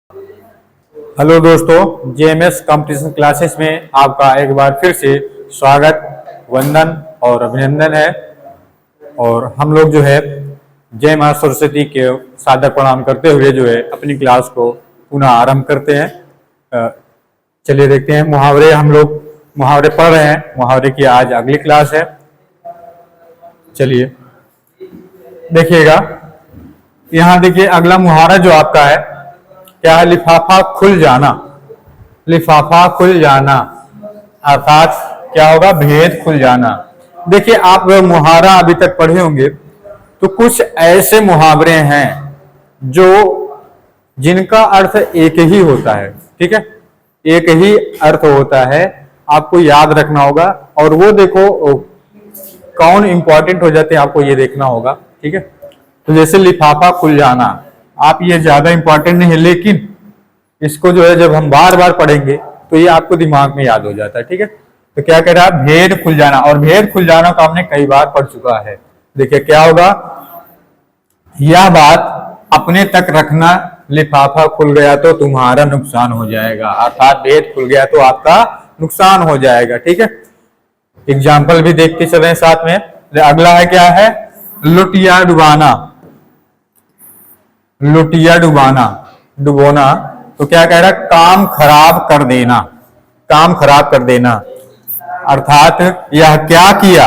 Hello दोस्तों, JMS competition classes में आपका एक बार फिर से स्वागत, वंदन और अभिनंदन है। और हम लोग जो है जय मां सरस्वती के सादर प्रणाम करते हुए जो है अपनी क्लास को पुनः आरंभ करते हैं। चलिए देखते हैं मुहावरे। हम लोग मुहावरे पढ़ रहे हैं। मुहावरे की आज अगली क्लास है। चलिए देखिएगा, यहाँ देखिए अगला मुहावरा जो आपका है क्या है? लिफाफा खुल जाना। लिफाफा खुल जाना अर्थात क्या होगा? भेद खुल जाना। देखिए आप मुहावरा अभी तक पढ़े होंगे तो कुछ ऐसे मुहावरे हैं जो जिनका अर्थ एक ही होता है। ठीक है, एक ही अर्थ होता है, आपको याद रखना होगा। और वो देखो कौन इंपॉर्टेंट हो जाते हैं आपको ये देखना होगा। ठीक है, तो जैसे लिफाफा खुल जाना, आप ये ज्यादा इंपॉर्टेंट नहीं है, लेकिन इसको जो है जब हम बार बार पढ़ेंगे तो ये आपको दिमाग में याद हो जाता है। ठीक है, तो क्या कह रहा है? भेद खुल जाना। और भेद खुल जाना को हमने कई बार पढ़ चुका है। देखिए क्या होगा? यह बात अपने तक रखना, लिफाफा खुल गया तो तुम्हारा नुकसान हो जाएगा। अर्थात भेद खुल गया तो आपका नुकसान हो जाएगा। ठीक है, एग्जाम्पल भी देखते चले साथ में। अगला है क्या है? लुटिया डुबाना। लुटिया डुबाना, डुबोना। तो क्या कह रहा है? काम खराब कर देना। काम खराब कर देना अर्थात यह क्या किया?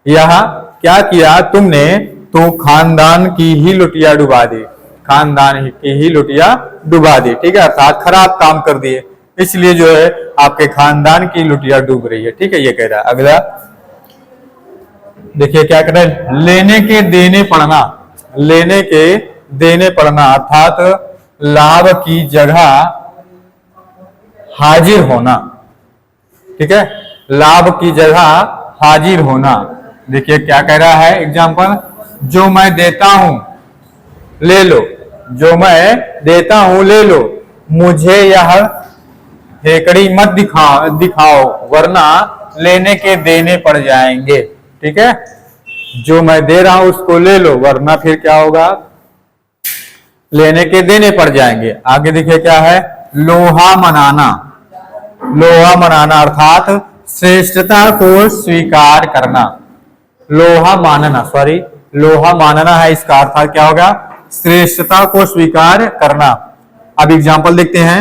यह क्या किया तुमने? तो खानदान की ही लुटिया डुबा दी। खानदान की ही लुटिया डुबा दी। ठीक है, अर्थात खराब काम कर दिए, इसलिए जो है आपके खानदान की लुटिया डूब रही है। ठीक है, ये कह रहा है। अगला देखिए क्या कह रहा है? लेने के देने पड़ना। लेने के देने पड़ना अर्थात लाभ की जगह हाजिर होना। ठीक है, लाभ की जगह हाजिर होना। देखिए क्या कह रहा है? एग्जाम्पल, जो मैं देता हूं ले लो। जो मैं देता हूं ले लो, मुझे यह हेकड़ी मत दिखाओ वरना लेने के देने पड़ जाएंगे। ठीक है, जो मैं दे रहा हूं उसको ले लो वरना फिर क्या होगा? लेने के देने पड़ जाएंगे। आगे देखिए क्या है? लोहा मनाना। लोहा मनाना अर्थात श्रेष्ठता को स्वीकार करना। लोहा मानना, सॉरी, लोहा मानना है, इसका अर्थ क्या होगा? श्रेष्ठता को स्वीकार करना। अब एग्जाम्पल देखते हैं।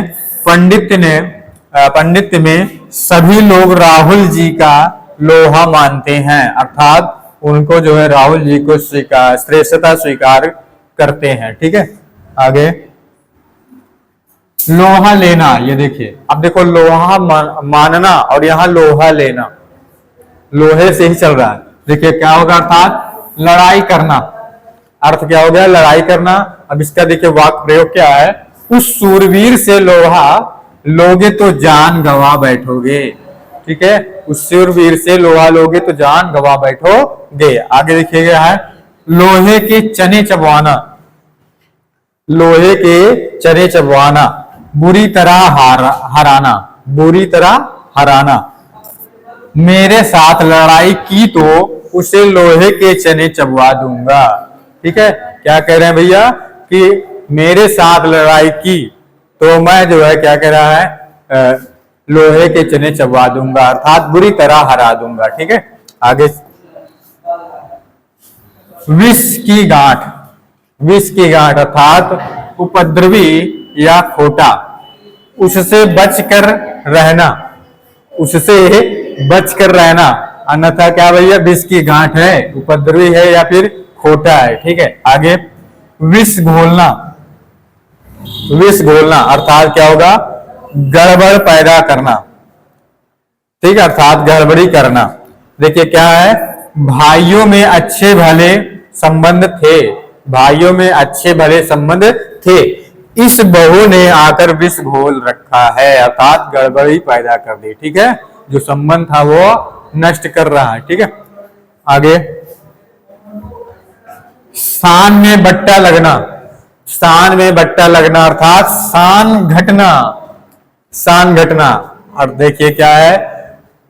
पंडित में सभी लोग राहुल जी का लोहा मानते हैं। अर्थात उनको जो है राहुल जी को श्रेष्ठता स्वीकार करते हैं। ठीक है, आगे लोहा लेना। ये देखिए, अब देखो लोहा मानना और यहाँ लोहा लेना, लोहे से ही चल रहा है। देखिए क्या होगा? अर्थात लड़ाई करना। अर्थ क्या हो गया? लड़ाई करना। अब इसका देखिए वाक्य प्रयोग क्या है? उस सूरवीर से लोहा लोगे तो जान गवा बैठोगे। ठीक है, उस सूरवीर से लोहा लोगे तो जान गवा बैठोगे। आगे देखिए क्या है? लोहे के चने चबवाना। लोहे के चने चबवाना, बुरी तरह हराना। बुरी तरह हराना। मेरे साथ लड़ाई की तो उसे लोहे के चने चबवा दूंगा। ठीक है, क्या कह रहे हैं भैया? कि मेरे साथ लड़ाई की तो मैं जो है क्या कह रहा है? लोहे के चने चबवा दूंगा अर्थात बुरी तरह हरा दूंगा। ठीक है, आगे विष की गांठ। विष की गांठ अर्थात उपद्रवी या खोटा, उससे बचकर रहना। उससे बचकर रहना, अन्यथा क्या भैया? विष की गांठ है, उपद्रवी है या फिर खोटा है। ठीक है, आगे विष घोलना। विष घोलना अर्थात क्या होगा? गड़बड़ पैदा करना। ठीक है, अर्थात गड़बड़ी करना। देखिए क्या है? भाइयों में अच्छे भले संबंध थे। भाइयों में अच्छे भले संबंध थे, इस बहू ने आकर विष घोल रखा है। अर्थात गड़बड़ी पैदा कर दी। ठीक है, जो संबंध था वो नष्ट कर रहा है। ठीक है, आगे शान में बट्टा लगना। शान में बट्टा लगना अर्थात शान घटना। शान घटना। और देखिए क्या है?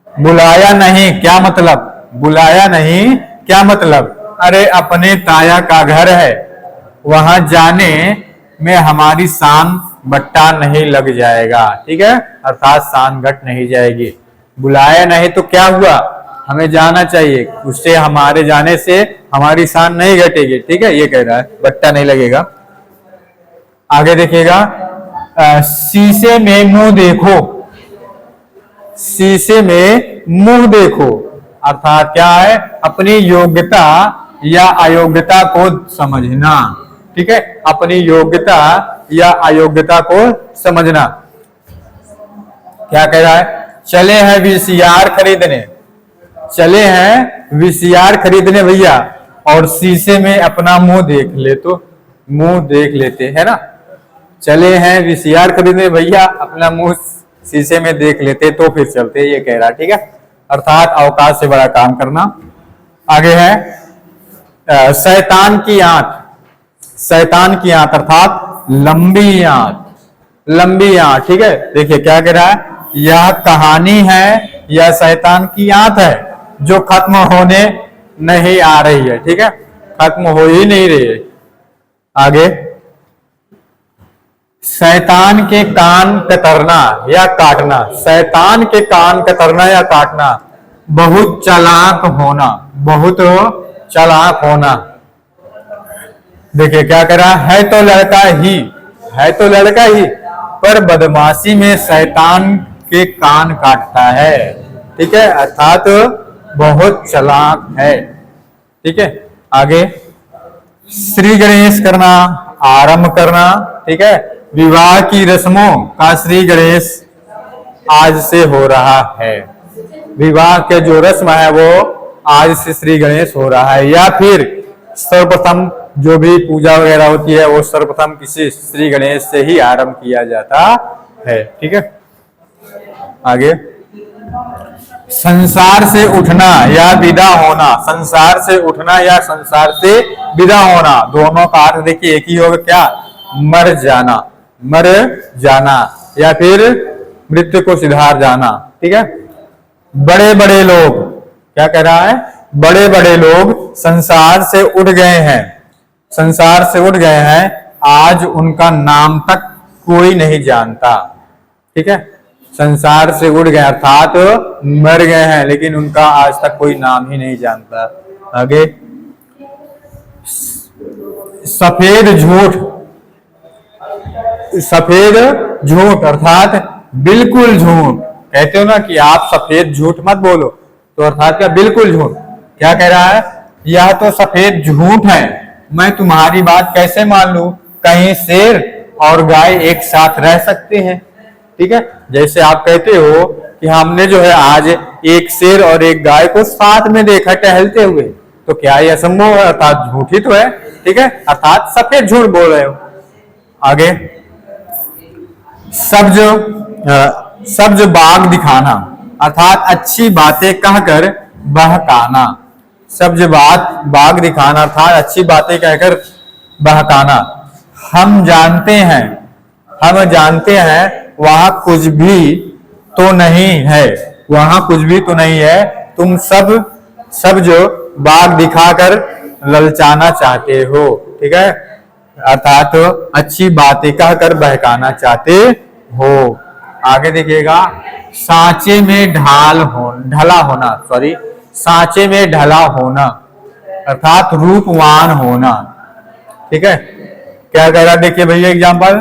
बुलाया नहीं, क्या मतलब? बुलाया नहीं क्या मतलब? अरे अपने ताया का घर है, वहां जाने में हमारी शान बट्टा नहीं लग जाएगा, ठीक है, अर्थात शान घट नहीं जाएगी। बुलाया नहीं तो क्या हुआ, हमें जाना चाहिए, उससे हमारे जाने से हमारी शान नहीं घटेगी, ठीक है, ये कह रहा है, बट्टा नहीं लगेगा। आगे देखिएगा, शीशे में मुंह देखो, शीशे में मुंह देखो, अर्थात क्या है, अपनी योग्यता या अयोग्यता को समझना, ठीक है, अपनी योग्यता या अयोग्यता को समझना। क्या कह रहा है, चले हैं वीसीआर खरीदने, चले हैं वीसीआर खरीदने भैया, और शीशे में अपना मुंह देख ले तो, मुंह देख लेते है ना, चले हैं वीसीआर खरीदने भैया, अपना मुंह शीशे में देख लेते तो फिर चलते, ये कह रहा है, ठीक है, अर्थात अवकाश से बड़ा काम करना। आगे है शैतान की आंख, शैतान की आंख अर्थात लंबी आंख, लंबी आंख, ठीक है। देखिए क्या कह रहा है, यह कहानी है या शैतान की आंख है जो खत्म होने नहीं आ रही है, ठीक है, खत्म हो ही नहीं रही है। आगे, शैतान के कान कतरना या काटना, शैतान के कान कतरना या काटना, बहुत चालाक होना, बहुत चालाक होना। देखिए क्या कह रहा है तो लड़का ही, है तो लड़का ही, पर बदमाशी में शैतान के कान काटता है, ठीक है, अर्थात बहुत चालाक है, ठीक है। आगे, श्री गणेश करना, आरंभ करना, ठीक है, विवाह की रस्मों का श्री गणेश आज से हो रहा है, विवाह के जो रस्म है वो आज से श्री गणेश हो रहा है, या फिर सर्वप्रथम जो भी पूजा वगैरह होती है वो सर्वप्रथम किसी श्री गणेश से ही आरंभ किया जाता है, ठीक है। आगे, संसार से उठना या विदा होना, संसार से उठना या संसार से विदा होना, दोनों का अर्थ देखिए एक ही होगा, क्या, मर जाना, मर जाना या फिर मृत्यु को सिधार जाना, ठीक है। बड़े बड़े लोग, क्या कह रहा है, बड़े बड़े लोग संसार से उठ गए हैं, संसार से उठ गए हैं, आज उनका नाम तक कोई नहीं जानता, ठीक है, संसार से उठ गए अर्थात मर गए हैं, लेकिन उनका आज तक कोई नाम ही नहीं जानता। आगे, सफेद झूठ, सफेद झूठ अर्थात बिल्कुल झूठ, कहते हो ना कि आप सफेद झूठ मत बोलो, तो अर्थात क्या, बिल्कुल झूठ। क्या कह रहा है, यह तो सफेद झूठ है, मैं तुम्हारी बात कैसे मान लूं, कहीं शेर और गाय एक साथ रह सकते हैं, ठीक है, जैसे आप कहते हो कि हमने जो है आज एक शेर और एक गाय को साथ में देखा टहलते हुए, तो क्या यह असंभव है, अर्थात झूठ ही तो है, ठीक है, अर्थात सफेद झूठ बोल रहे हो। आगे, सब्ज बाग दिखाना अर्थात अच्छी बातें कहकर बहकाना, सब्ज बाग दिखाना अर्थात अच्छी बातें कहकर बहकाना। हम जानते हैं वहां कुछ भी तो नहीं है, वहां कुछ भी तो नहीं है, तुम सब जो बाग दिखाकर ललचाना चाहते हो, ठीक है, अर्थात तो अच्छी बातें कहकर बहकाना चाहते हो। आगे देखिएगा, सांचे में ढला होना, सॉरी, सांचे में ढला होना अर्थात रूपवान होना, ठीक है। क्या कह रहा, देखिए भैया एग्जाम्पल,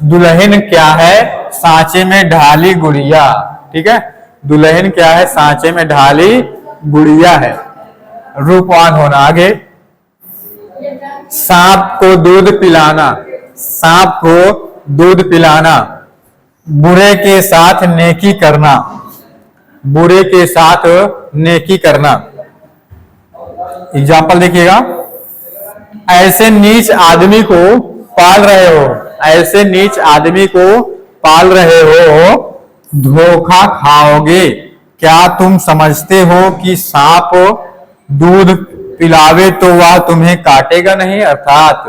दुल्हन क्या है, सांचे में ढाली गुड़िया, ठीक है, दुल्हन क्या है, सांचे में ढाली गुड़िया है, रूपवान होना। आगे, सांप को दूध पिलाना, सांप को दूध पिलाना, बुरे के साथ नेकी करना, बुरे के साथ नेकी करना। एग्जाम्पल देखिएगा, ऐसे नीच आदमी को पाल रहे हो, ऐसे नीच आदमी को पाल रहे हो, धोखा खाओगे, क्या तुम समझते हो कि सांप दूध पिलावे तो वह तुम्हें काटेगा नहीं, अर्थात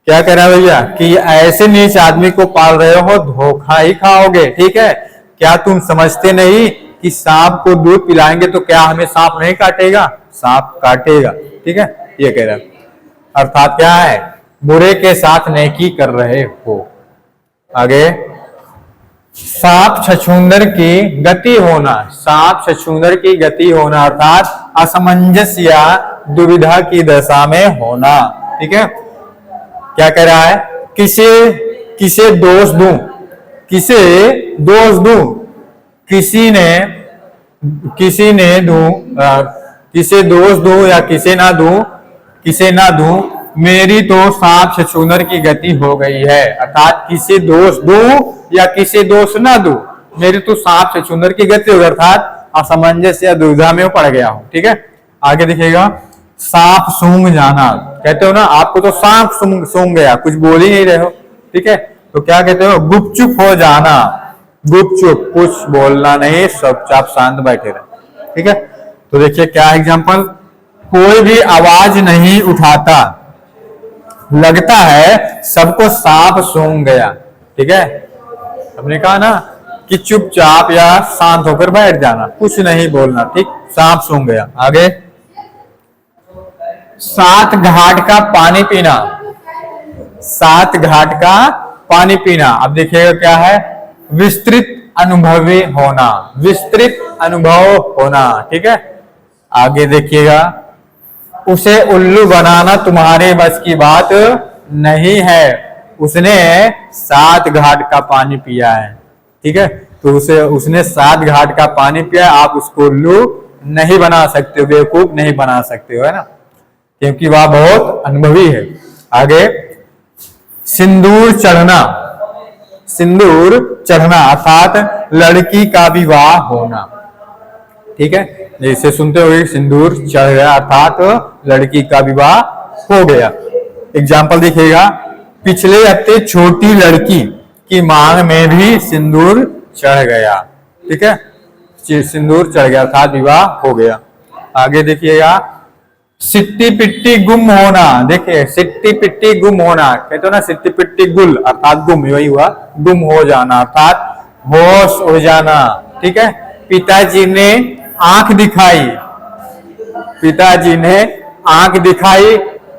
क्या कह रहा है भैया कि ऐसे नीच आदमी को पाल रहे हो, धोखा ही खाओगे, ठीक है, क्या तुम समझते नहीं कि सांप को दूध पिलाएंगे तो क्या हमें सांप नहीं काटेगा, सांप काटेगा, ठीक है, ये कह रहा है। अर्थात क्या है बुरे के साथ नेकी कर रहे हो। आगे, सांप छछूंदर की गति होना, सांप छछूंदर की गति होना अर्थात असमंजस या दुविधा की दशा में होना। ठीक है, क्या कह रहा है, किसे दोष दूं, किसे दोष दूं, किसी ने दूं, किसे दोष दूं या किसे ना दूं, मेरी तो सांप छछूंदर की गति हो गई है। अर्थात किसे दोष दूं या किसे दोष ना दूं, मेरी तो सांप छछूंदर की गति हो गई, अर्थात असमंजस या दुविधा में पड़ गया हूं। ठीक है, आगे देखिएगा, सांप सूंघ जाना, कहते हो ना आपको तो सांप सूंघ गया, कुछ बोल ही नहीं रहे हो। ठीक है, तो क्या कहते हो, गुपचुप हो जाना, गुपचुप, कुछ बोलना नहीं, चुपचाप शांत बैठे रहे। ठीक है, तो देखिए क्या एग्जांपल, कोई भी आवाज नहीं उठाता, लगता है सबको सांप सूंघ गया। ठीक है, हमने कहा ना कि चुपचाप या शांत होकर बैठ जाना, कुछ नहीं बोलना। ठीक, सांप सूंघ गया। आगे, 7 घाट का पानी पीना, 7 घाट का पानी पीना। अब देखिएगा क्या है, विस्तृत अनुभवी होना, विस्तृत अनुभव होना। ठीक है, आगे देखिएगा, उसे उल्लू बनाना तुम्हारे बस की बात नहीं है, उसने 7 घाट का पानी पिया है। ठीक है, तो उसने 7 घाट का पानी पिया, आप उसको उल्लू नहीं बना सकते हो, बेवकूफ नहीं बना सकते हो, है ना, क्योंकि वह बहुत अनुभवी है। आगे, सिंदूर चढ़ना, सिंदूर चढ़ना अर्थात लड़की का विवाह होना। ठीक है, जैसे सुनते हो सिंदूर चढ़ गया अर्थात लड़की का विवाह हो गया। एग्जाम्पल देखिएगा, पिछले हफ्ते छोटी लड़की की मांग में भी सिंदूर चढ़ गया। ठीक है, सिंदूर चढ़ गया अर्थात विवाह हो गया। आगे देखिएगा, सिट्टी पिट्टी गुम होना, देखिए सिट्टी पिट्टी गुम होना, कहते हो ना सिट्टी पिट्टी गुल अर्थात गुम, वही हुआ, गुम हो जाना अर्थात होश उड़ जाना। ठीक है, पिताजी ने आंख दिखाई, पिताजी ने आंख दिखाई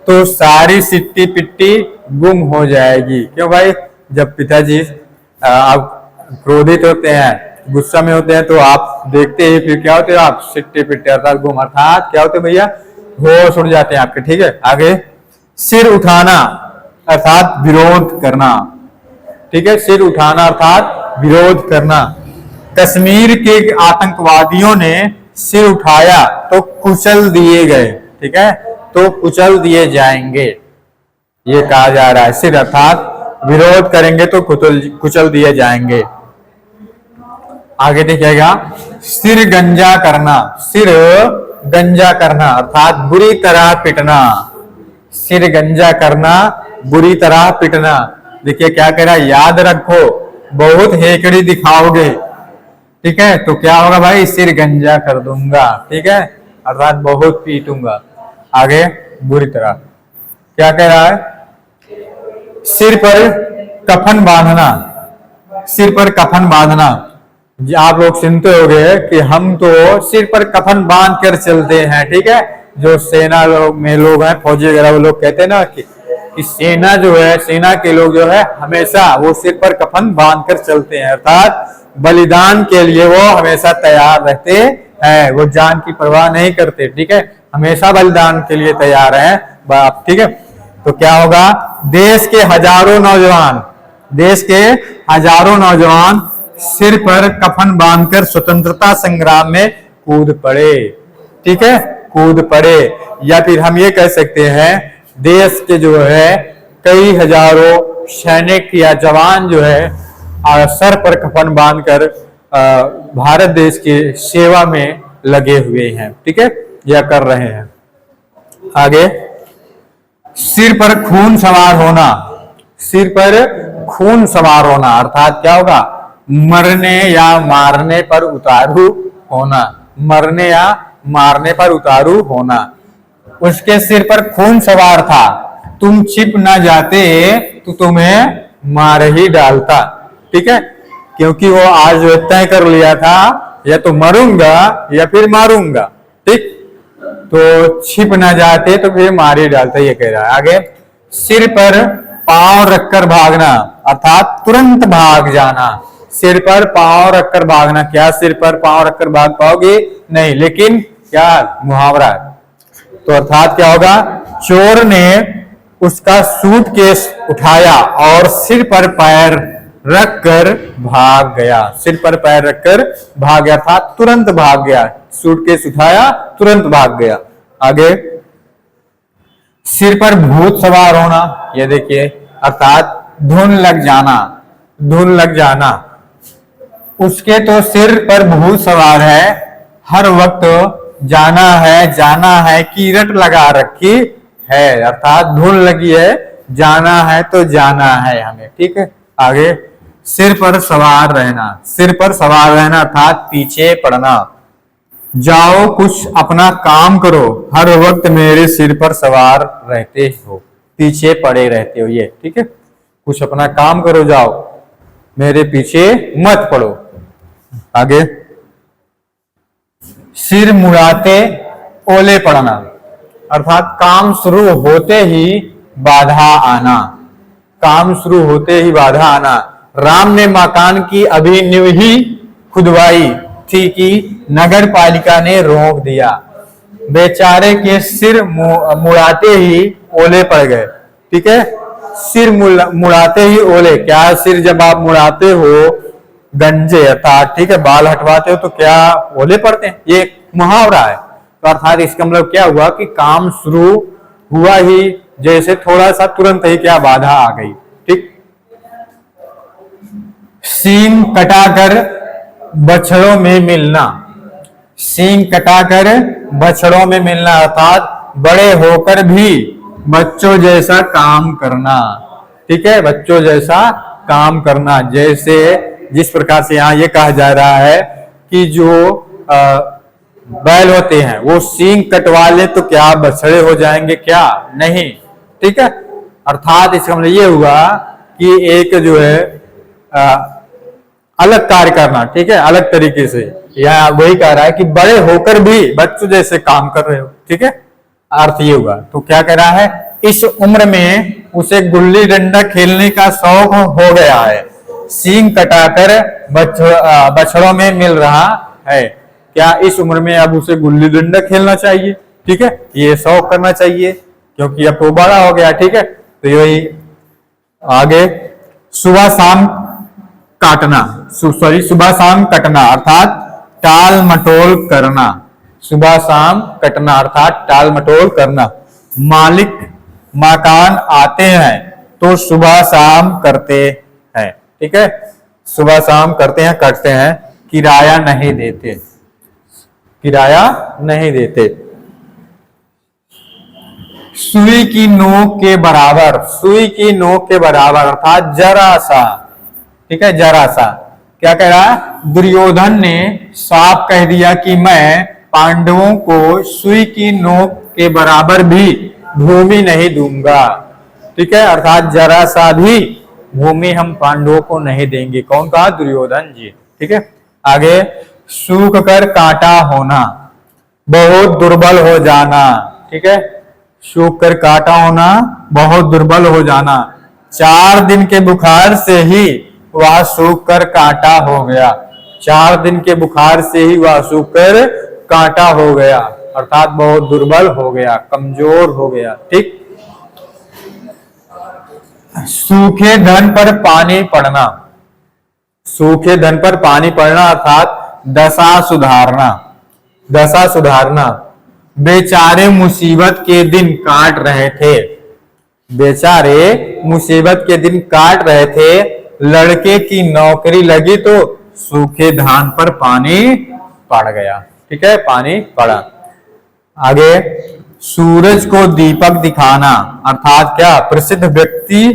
तो सारी सिट्टी पिट्टी गुम हो जाएगी। क्यों भाई, जब पिताजी आप क्रोधित होते हैं, गुस्सा में होते हैं, तो आप देखते ही फिर क्या होते हैं, आप सिट्टी पिट्टी अर्थात गुम, अर्थात क्या होते भैया, होश उड़ जाते हैं आपके। ठीक है, आगे, सिर उठाना अर्थात विरोध करना। ठीक है, सिर उठाना अर्थात विरोध करना। कश्मीर के आतंकवादियों ने सिर उठाया तो कुचल दिए गए। ठीक है, तो कुचल दिए जाएंगे, ये कहा जा रहा है। सिर अर्थात विरोध करेंगे तो कुचल दिए जाएंगे। आगे देखिएगा, सिर गंजा करना, सिर गंजा करना अर्थात बुरी तरह पिटना, सिर गंजा करना, बुरी तरह पिटना। देखिए क्या कह रहा है, याद रखो बहुत हेकड़ी दिखाओगे, ठीक है, तो क्या होगा भाई, सिर गंजा कर दूंगा। ठीक है, अर्थात बहुत पीटूंगा। आगे, बुरी तरह, क्या कह रहा है, सिर पर कफन बांधना, सिर पर कफन बांधना। आप लोग सुनते होंगे कि हम तो सिर पर कफन बांध कर चलते हैं। ठीक है, जो सेना में लोग हैं, फौजी वगैरह, वो लोग कहते हैं ना कि सेना जो है, सेना के लोग जो है हमेशा वो सिर पर कफन बांध कर चलते हैं, अर्थात बलिदान के लिए वो हमेशा तैयार रहते हैं, वो जान की परवाह नहीं करते। ठीक है, हमेशा बलिदान के लिए तैयार हैं बाप। ठीक है, तो क्या होगा, देश के हजारों नौजवान सिर पर कफन बांधकर स्वतंत्रता संग्राम में कूद पड़े। ठीक है, कूद पड़े, या फिर हम ये कह सकते हैं देश के जो है कई हजारों सैनिक या जवान जो है सर पर कफन बांधकर भारत देश की सेवा में लगे हुए हैं। ठीक है, या कर रहे हैं। आगे, सिर पर खून सवार होना, सिर पर खून सवार होना अर्थात क्या होगा, मरने या मारने पर उतारू होना, मरने या मारने पर उतारू होना। उसके सिर पर खून सवार था, तुम छिप ना जाते तो तुम्हें मार ही डालता। ठीक है, क्योंकि वो आज तय कर लिया था या तो मरूंगा या फिर मारूंगा। ठीक, तो छिप ना जाते तो फिर मार ही डालता, ये कह रहा है। आगे, सिर पर पांव रखकर भागना अर्थात तुरंत भाग जाना। सिर पर पांव रखकर भागना, क्या सिर पर पांव रखकर भाग पाओगे? नहीं, लेकिन क्या मुहावरा है। तो अर्थात क्या होगा? चोर ने उसका सूटकेस उठाया और सिर पर पैर रखकर भाग गया। सिर पर पैर रखकर भाग गया था, तुरंत भाग गया। सूटकेस उठाया, तुरंत भाग गया। आगे, सिर पर भूत सवार होना, ये देखिए, अर्थात धुन लग जाना। धुन लग जाना, उसके तो सिर पर भूत सवार है, हर वक्त जाना है की रट लगा रखी है, अर्थात धुन लगी है, जाना है तो जाना है हमें। ठीक है, आगे, सिर पर सवार रहना। सिर पर सवार रहना अर्थात पीछे पड़ना। जाओ कुछ अपना काम करो, हर वक्त मेरे सिर पर सवार रहते हो, पीछे पड़े रहते हो, ये ठीक है। कुछ अपना काम करो, जाओ, मेरे पीछे मत पड़ो। आगे, सिर मुड़ाते ओले पड़ना, अर्थात काम शुरू होते ही बाधा आना। काम शुरू होते ही बाधा आना। राम ने मकान की अभी नींव ही खुदवाई थी कि नगर पालिका ने रोक दिया। बेचारे के सिर मुड़ाते ही ओले पड़ गए। ठीक है, सिर मुड़ाते ही ओले, क्या सिर जब आप मुड़ाते हो गंजे अर्थात, ठीक है, बाल हटवाते हो तो क्या ओले पड़ते हैं? ये मुहावरा है। तो अर्थात इसका मतलब क्या हुआ कि काम शुरू हुआ ही जैसे थोड़ा सा तुरंत ही क्या बाधा आ गई। ठीक, सींग कटाकर बछड़ों में मिलना। सींग कटाकर बछड़ों में मिलना अर्थात बड़े होकर भी बच्चों जैसा काम करना। ठीक है, बच्चों जैसा काम करना। जैसे जिस प्रकार से यहाँ ये कहा जा रहा है कि जो बैल होते हैं वो सींग कटवा ले तो क्या बछड़े हो जाएंगे? क्या नहीं। ठीक है, अर्थात इसका मतलब ये हुआ कि एक जो है अलग कार्य करना। ठीक है, अलग तरीके से। यहाँ वही कह रहा है कि बड़े होकर भी बच्चों जैसे काम कर रहे हो। ठीक है, अर्थ ये हुआ। तो क्या कह रहा है? इस उम्र में उसे गुल्ली डंडा खेलने का शौक हो गया है, सींग कटाकर बछड़ों में मिल रहा है। क्या इस उम्र में अब उसे गुल्ली डंडा खेलना चाहिए? ठीक है, ये शौक करना चाहिए क्योंकि अब तो बड़ा हो गया। ठीक है, तो यही आगे, सुबह शाम काटना, सुबह शाम कटना अर्थात टाल मटोल करना। सुबह शाम कटना अर्थात टाल मटोल करना। मालिक मकान आते हैं तो सुबह शाम करते हैं। ठीक है, सुबह शाम करते हैं, कटते हैं, किराया नहीं देते। किराया नहीं देते। सुई की नोक के बराबर। सुई की नोक के बराबर अर्थात जरा सा। ठीक है, जरा सा। क्या कह रहा है? दुर्योधन ने साफ कह दिया कि मैं पांडवों को सुई की नोक के बराबर भी भूमि नहीं दूंगा। ठीक है, अर्थात जरा सा भी भूमि हम पांडवों को नहीं देंगे। कौन कहा? दुर्योधन जी। ठीक है, आगे, सूख कर कांटा होना, बहुत दुर्बल हो जाना। ठीक है, सूख कर कांटा होना, बहुत दुर्बल हो जाना। 4 दिन के बुखार से ही वह सूख कर कांटा हो गया। 4 दिन के बुखार से ही वह सूख कर कांटा हो गया, अर्थात बहुत दुर्बल हो गया, कमजोर हो गया। ठीक, सूखे धन पर पानी पड़ना। सूखे धन पर पानी पड़ना अर्थात दशा सुधारना। दशा सुधारना। बेचारे मुसीबत के दिन काट रहे थे। बेचारे मुसीबत के दिन काट रहे थे, लड़के की नौकरी लगी तो सूखे धान पर पानी पड़ गया। ठीक है, पानी पड़ा। आगे, सूरज को दीपक दिखाना अर्थात क्या? प्रसिद्ध व्यक्ति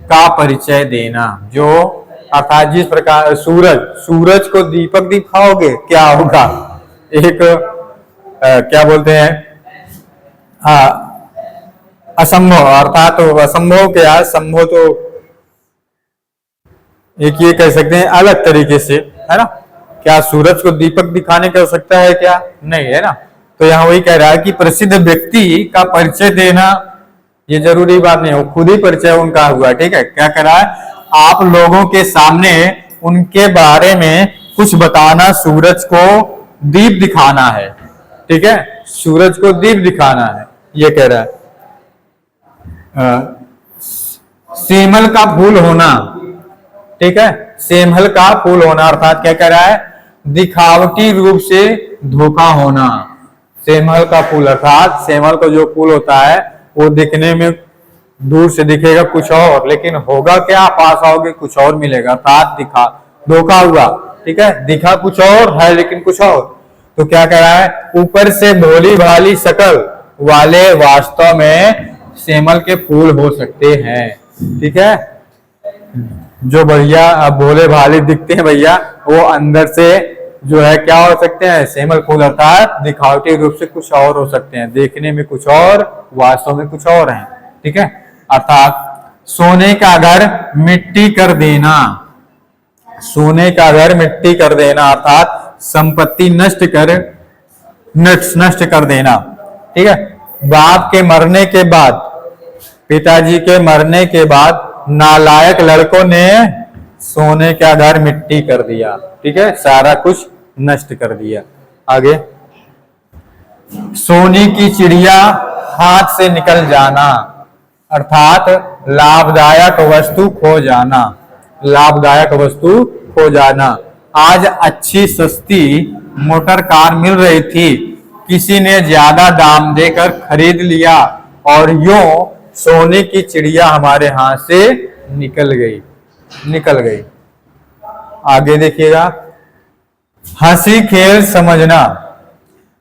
का परिचय देना। जो अर्थात जिस प्रकार सूरज को दीपक दिखाओगे क्या होगा? एक क्या बोलते हैं, असंभव, अर्थात असंभव क्या? संभव तो एक ये कह सकते हैं अलग तरीके से, है ना। क्या सूरज को दीपक दिखाने का हो सकता है? क्या नहीं, है ना। तो यहाँ वही कह रहा है कि प्रसिद्ध व्यक्ति का परिचय देना ये जरूरी बात नहीं है, खुद ही परिचय उनका हुआ। ठीक है, क्या कह रहा है, आप लोगों के सामने उनके बारे में कुछ बताना, सूरज को दीप दिखाना है। ठीक है, सूरज को दीप दिखाना है, ये कह रहा है। सेमल का फूल होना, ठीक है, सेमल का फूल होना अर्थात क्या कह रहा है, दिखावटी रूप से धोखा होना। सेमल का फूल अर्थात सेमल का जो फूल होता है वो दिखने में दूर से दिखेगा कुछ और, लेकिन होगा क्या, पास आओगे कुछ और मिलेगा, अर्थात दिखा धोखा हुआ। ठीक है, दिखा कुछ और है लेकिन कुछ और। तो क्या कह रहा है, ऊपर से भोली भाली शकल वाले वास्तव में सेमल के फूल हो सकते हैं। ठीक है, जो भैया भोले भाले दिखते हैं भैया, वो अंदर से जो है क्या हो सकते हैं, सेमल फूल अर्थात दिखावटी रूप से कुछ और हो सकते हैं, देखने में कुछ और, वास्तव में कुछ और हैं। ठीक है, अर्थात सोने का घर मिट्टी कर देना, सोने का घर मिट्टी कर देना अर्थात संपत्ति नष्ट कर देना। ठीक है, बाप के मरने के बाद, पिताजी के मरने के बाद नालायक लड़कों ने सोने का घर मिट्टी कर दिया। ठीक है, सारा कुछ नष्ट कर दिया। आगे, सोने की चिड़िया हाथ से निकल जाना अर्थात लाभदायक वस्तु खो जाना, लाभदायक वस्तु खो जाना। आज अच्छी सस्ती मोटर कार मिल रही थी, किसी ने ज्यादा दाम देकर खरीद लिया और यूं सोने की चिड़िया हमारे हाथ से निकल गई। आगे देखिएगा, हंसी खेल समझना,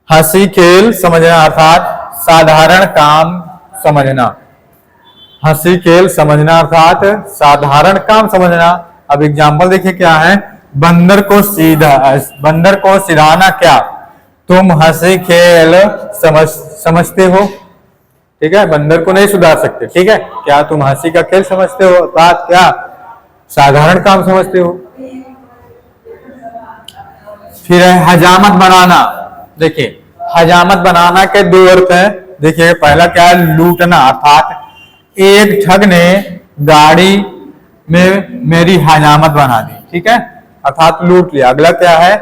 हंसी खेल समझना अर्थात साधारण काम समझना, हंसी खेल समझना अर्थात साधारण काम समझना। अब एग्जाम्पल देखिए क्या है, बंदर को सिधाना क्या तुम हंसी खेल समझते हो। ठीक है, बंदर को नहीं सुधार सकते। ठीक है, क्या तुम हंसी का खेल समझते हो अर्थात क्या साधारण काम समझते हो। फिर है हजामत बनाना। देखिए, हजामत बनाना के दो अर्थ है। देखिए, पहला क्या है, लूटना अर्थात एक ठग ने गाड़ी में मेरी हजामत बना दी। ठीक है, अर्थात लूट लिया। अगला क्या है,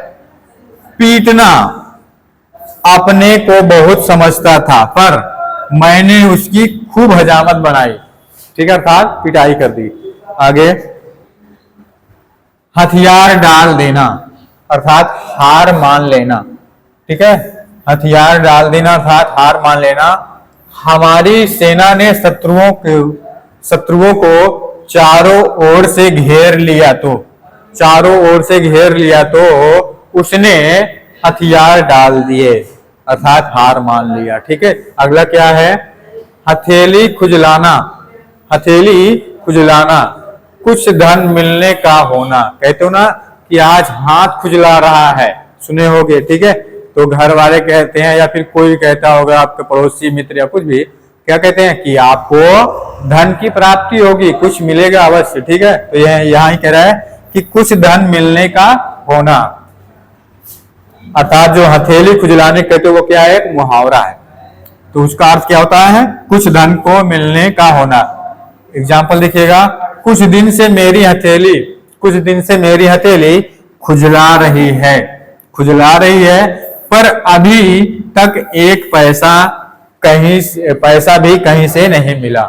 पीटना, अपने को बहुत समझता था पर मैंने उसकी खूब हजामत बनाई। ठीक है, अर्थात पिटाई कर दी। आगे, हथियार डाल देना अर्थात हार मान लेना। ठीक है, हथियार डाल देना अर्थात हार मान लेना। हमारी सेना ने शत्रुओं को चारों ओर से घेर लिया तो उसने हथियार डाल दिए अर्थात हार मान लिया। ठीक है, अगला क्या है, हथेली खुजलाना, कुछ धन मिलने का होना। कहते हो ना कि आज हाथ खुजला रहा है, सुने होगे। ठीक है, तो घर वाले कहते हैं या फिर कोई कहता होगा, आपके पड़ोसी मित्र या कुछ भी, क्या कहते हैं कि आपको धन की प्राप्ति होगी, कुछ मिलेगा अवश्य। ठीक है, तो यह यहाँ ही कह रहा है कि कुछ धन मिलने का होना अर्थात जो हथेली खुजलाने कहते वो क्या है, एक मुहावरा है। तो उसका अर्थ क्या होता है, कुछ धन को मिलने का होना। एग्जाम्पल देखिएगा, कुछ दिन से मेरी हथेली खुजला रही है पर अभी तक एक पैसा भी कहीं से नहीं मिला।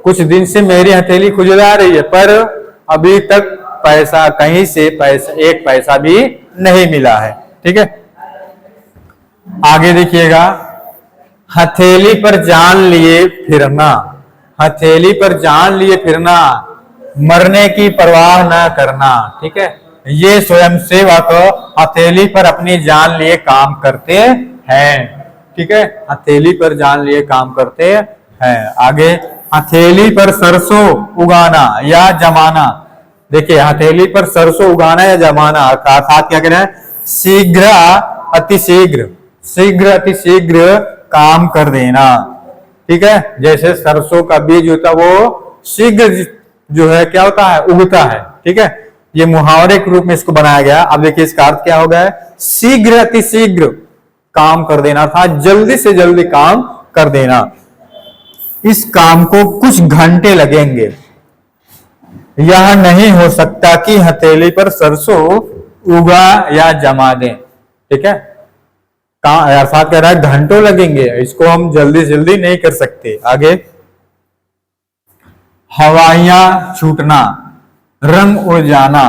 कुछ दिन से मेरी हथेली खुजला रही है पर अभी तक एक पैसा भी नहीं मिला है। ठीक है, आगे देखिएगा, हथेली पर जान लिए फिरना, मरने की परवाह न करना। ठीक है, ये स्वयंसेवक हथेली पर अपनी जान लिए काम करते हैं। ठीक है, हथेली पर जान लिए काम करते हैं। आगे, हथेली पर सरसों उगाना या जमाना। देखिए, हथेली पर सरसों उगाना या जमाना अर्थात क्या कह रहे हैं, शीघ्र अतिशीघ्र काम कर देना। ठीक है, जैसे सरसों का बीज होता है वो शीघ्र जो है क्या होता है, उगता है। ठीक है, ये मुहावरे के रूप में इसको बनाया गया। अब देखिए इसका अर्थ क्या हो गया, शीघ्र अतिशीघ्र काम कर देना था, जल्दी से जल्दी काम कर देना। इस काम को कुछ घंटे लगेंगे। यह नहीं हो सकता कि हथेली पर सरसों उगा या जमा दें। ठीक है, अर्थात कह रहा है घंटों लगेंगे, इसको हम जल्दी जल्दी नहीं कर सकते। आगे, हवाइयां छूटना, रंग उड़ जाना।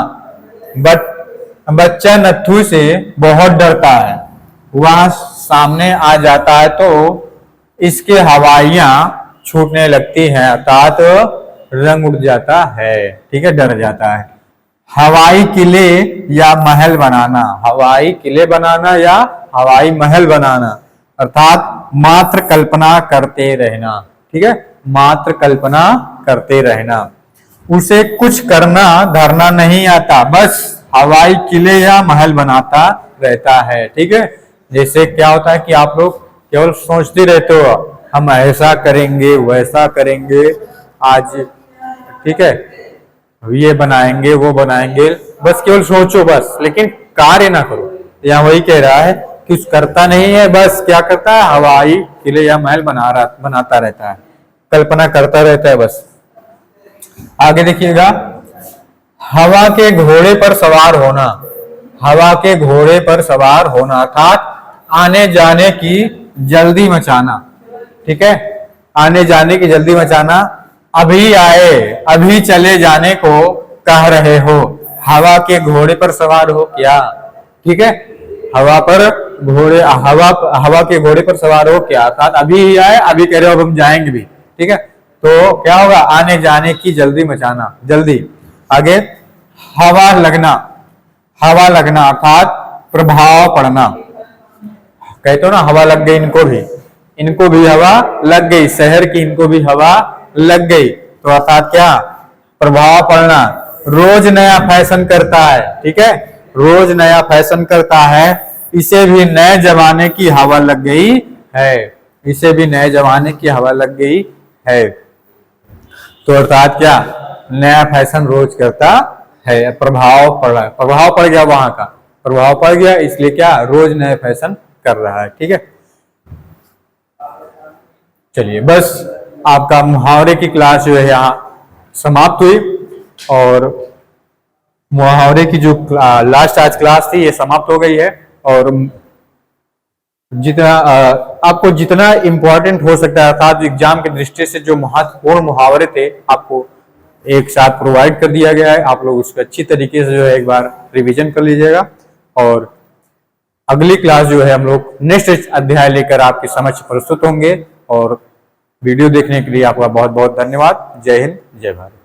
बच्चा नत्थू से बहुत डरता है, वह सामने आ जाता है तो इसके हवाइयां छूटने लगती हैं, अर्थात रंग उड़ जाता है। ठीक है, डर जाता है। हवाई किले या महल बनाना, हवाई किले बनाना या हवाई महल बनाना, अर्थात मात्र कल्पना करते रहना। ठीक है, मात्र कल्पना करते रहना। उसे कुछ करना धरना नहीं आता, बस हवाई किले या महल बनाता रहता है। ठीक है, जैसे क्या होता है कि आप लोग केवल सोचते रहते हो हम ऐसा करेंगे वैसा करेंगे आज, ठीक है, ये बनाएंगे वो बनाएंगे, बस केवल सोचो बस, लेकिन कार्य ना करो। यहाँ वही कह रहा है कि कुछ करता नहीं है, बस क्या करता है, हवाई किले या महल बनाता रहता है, कल्पना करता रहता है बस। आगे देखिएगा, हवा के घोड़े पर सवार होना, हवा के घोड़े पर सवार होना अर्थात आने जाने की जल्दी मचाना। ठीक है, आने जाने की जल्दी मचाना। अभी आए अभी चले जाने को कह रहे हो, हवा के घोड़े पर सवार हो क्या। ठीक है, हवा के घोड़े पर सवार हो क्या, अर्थात अभी ही आए अभी कह रहे हो अब हम जाएंगे भी। ठीक है, तो क्या होगा, आने जाने की जल्दी मचाना, जल्दी। आगे, हवा लगना, हवा लगना अर्थात प्रभाव पड़ना। कहते हो ना हवा लग गई इनको भी हवा लग गई, शहर की इनको भी हवा लग गई, तो अर्थात क्या, प्रभाव पड़ना। रोज नया फैशन करता है, ठीक है, रोज नया फैशन करता है, इसे भी नए जमाने की हवा लग गई है, इसे भी नए जमाने की हवा लग गई है। तो अर्थात क्या, नया फैशन रोज करता है, प्रभाव पड़ रहा है, प्रभाव पड़ गया, वहां का प्रभाव पड़ गया, इसलिए क्या, रोज नए फैशन कर रहा है। ठीक है, चलिए बस आपका मुहावरे की क्लास जो है यहाँ समाप्त हुई, और मुहावरे की जो लास्ट आज क्लास थी ये समाप्त हो गई है। और जितना आपको जितना इम्पोर्टेंट हो सकता है अर्थात एग्जाम की दृष्टि से जो महत्वपूर्ण मुहावरे थे आपको एक साथ प्रोवाइड कर दिया गया है, आप लोग उसको अच्छी तरीके से जो है एक बार रिवीजन कर लीजिएगा। और अगली क्लास जो है हम लोग नेक्स्ट अध्याय लेकर आपके समक्ष प्रस्तुत होंगे। और वीडियो देखने के लिए आपका बहुत बहुत धन्यवाद। जय हिंद, जय भारत।